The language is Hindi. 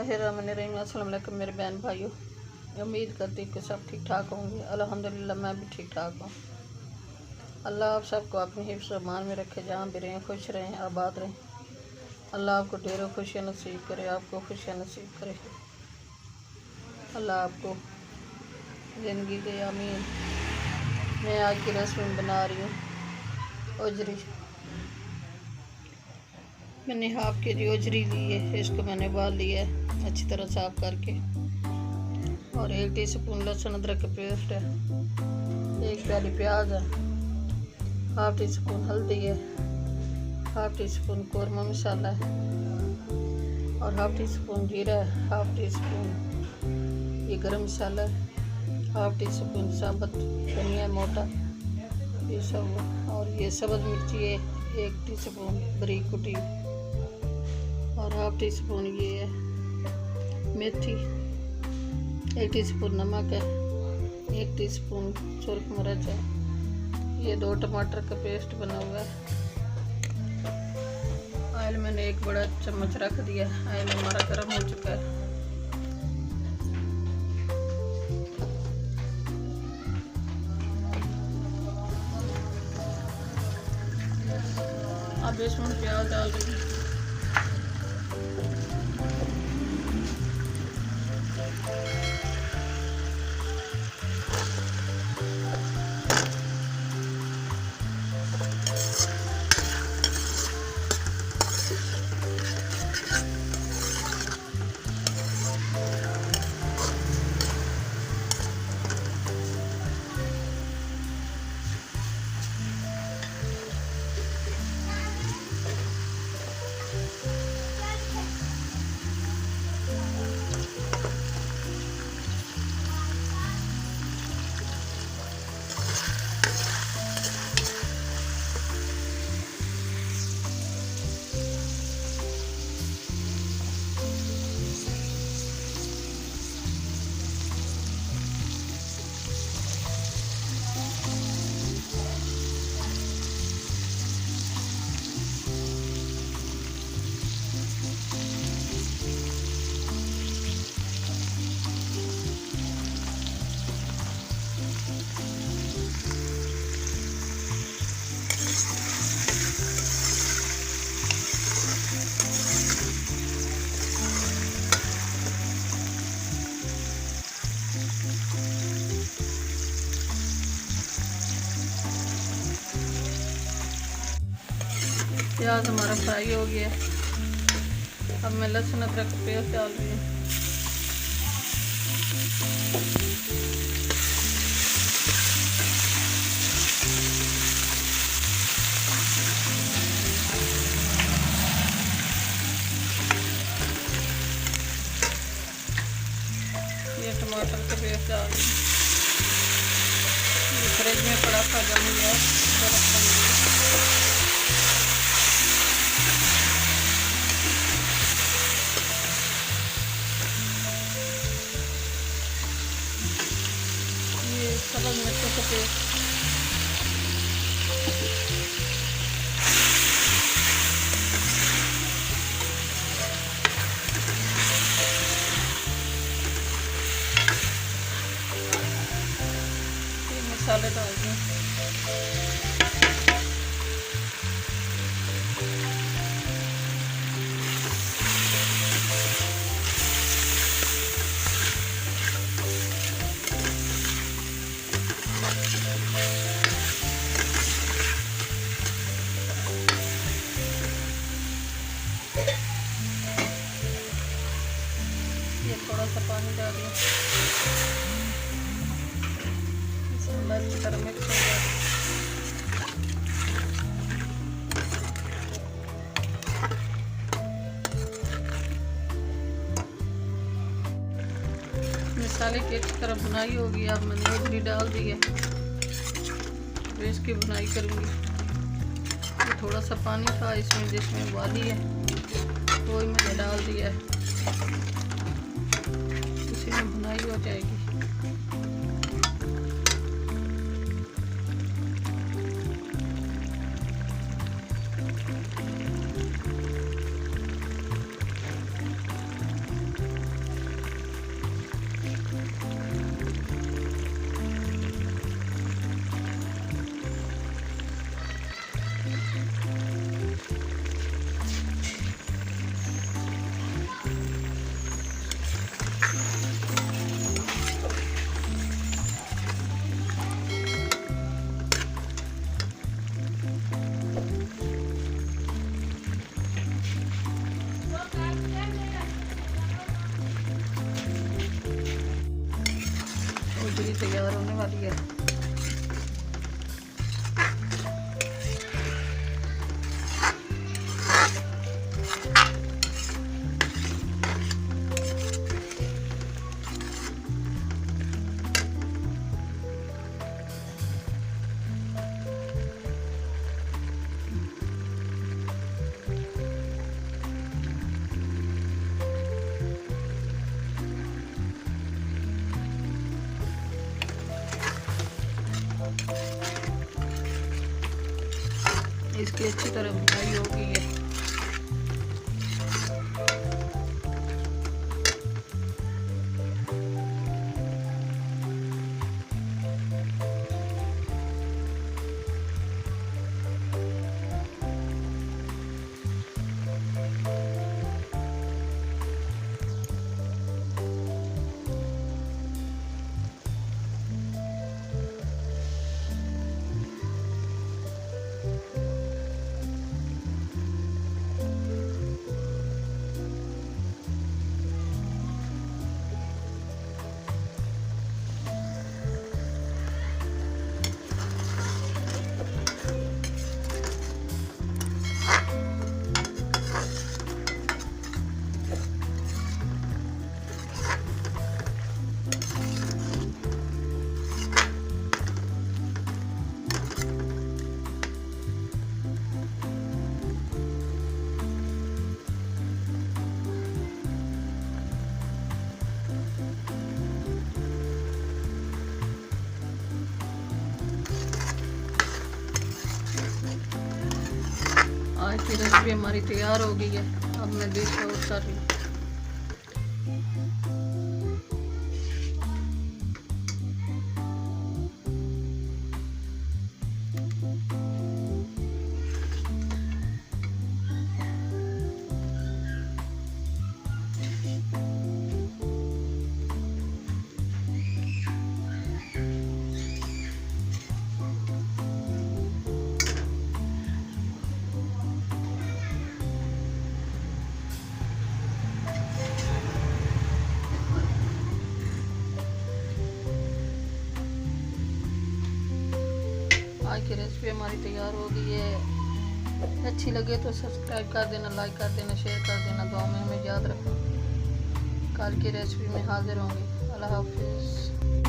बिस्मिल्लाहिर्रहमानिर्रहीम। अस्सलाम वालेकुम मेरे बहन भाइयों, उम्मीद करती हूँ कि सब ठीक ठाक होंगे। अल्हम्दुलिल्लाह मैं भी ठीक ठाक हूँ। अल्लाह आप सबको अपनी हिफ्ज़ और मान में रखे, जहाँ भी रहें खुश रहें, आबाद रहें। अल्लाह आपको ढेरों खुशियाँ नसीब करे, आपको खुशियाँ नसीब करे। अल्लाह आपको ज़िंदगी दे, आमीन। मैं आज की रेसिपी बना रही हूँ ओजरी। मैंने हाफ के जी ओजरी ली है, इसको मैंने उबाल लिया है अच्छी तरह साफ करके। और 1 टीस्पून लहसुन अदरक का पेस्ट है, 1 प्याली प्याज है, हाफ टी स्पून हल्दी है, हाफ टी स्पून कौरमा मसाला है और हाफ टी स्पून जीरा है, हाफ टी स्पून ये गरम मसाला है, हाफ टी स्पून साबुत धनिया मोटा ये सब, और ये सब्ज़ मिर्ची है 1 टीस्पून बारीक कुटी, और हाफ टी स्पून ये है मेथी, 1 टीस्पून नमक है, 1 टीस्पून सुरख मिर्च है, ये 2 टमाटर का पेस्ट बना हुआ है। ऑयल मैंने 1 बड़ा चम्मच रख दिया। ऑयल हमारा गर्म हो चुका है। अब इसमें प्याज डाल दूँगी। प्याज हमारा फ्राई हो गया। अब मैं लहसुन अदरक का पेस्ट डाल रही हूँ। ये टमाटर का पेस्ट डाल रही हूँ। ये फ्रिज में पड़ा था, जम गया, बर्फ बन गई। सब्ज़ मिर्चों का पेस्ट, ये मसाले डाल दें। ये थोड़ा सा पानी डालिए, इसमें अच्छी तरह मिक्स हो जाए। मसाले की अच्छी तरह बुनाई होगी। अब मैंने ओजरी डाल दी है, तो इसकी बुनाई करूँगी। ये थोड़ा सा पानी था इसमें, जिसमें उबाली है वो ही मैंने डाल दिया है, इसी में बुनाई हो जाएगी। इसकी अच्छी तरह भुनाई हो गई है। आज की रेसिपी हमारी तैयार हो गई है। अब मैं डिश आउट कर रही हूँ। आज की रेसिपी हमारी तैयार हो गई है। अच्छी लगे तो सब्सक्राइब कर देना, लाइक कर देना, शेयर कर देना। दुआ में हमें याद रखना। कल की रेसिपी में हाजिर होंगे। अल्लाह हाफिज़।